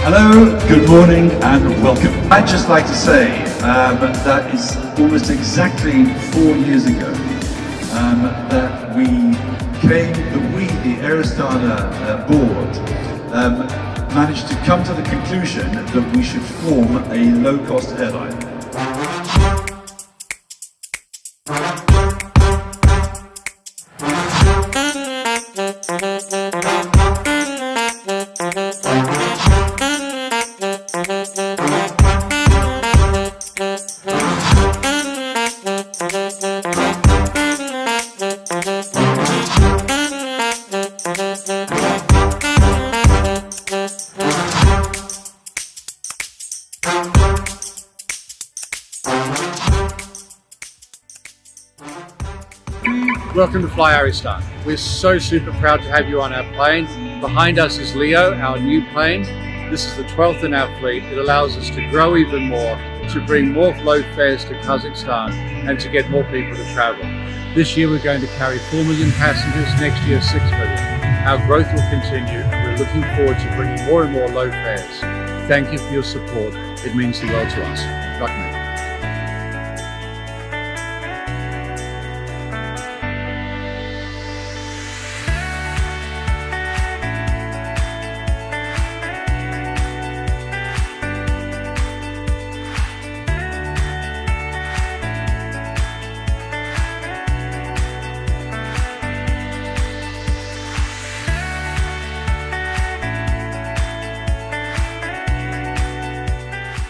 Hello, good morning and welcome. I'd just like to say that it's almost exactly 4 years ago that we came, the Airbus board managed to come to the conclusion that we should form a low-cost airline. Welcome to FlyArystan. We're so super proud to have you on our plane. Behind us is Leo, our new plane. This is the 12th in our fleet. It allows us to grow even more, to bring more low fares to Kazakhstan, and to get more people to travel. This year we're going to carry 4 million passengers, next year 6 million. Our growth will continue, and we're looking forward to bringing more and more low fares. Thank you for your support. It means the world to us. Rahmat.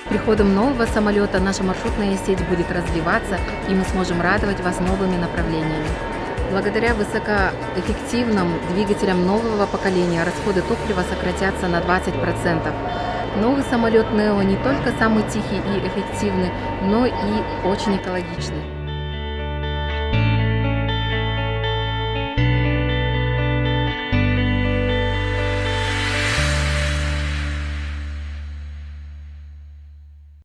Приходом нового самолета наша маршрутная сеть будет развиваться, и мы сможем радовать вас новыми направлениями. Благодаря высокоэффективным двигателям нового поколения расходы топлива сократятся на 20%. Новый самолет Neo не только самый тихий и эффективный, но и очень экологичный.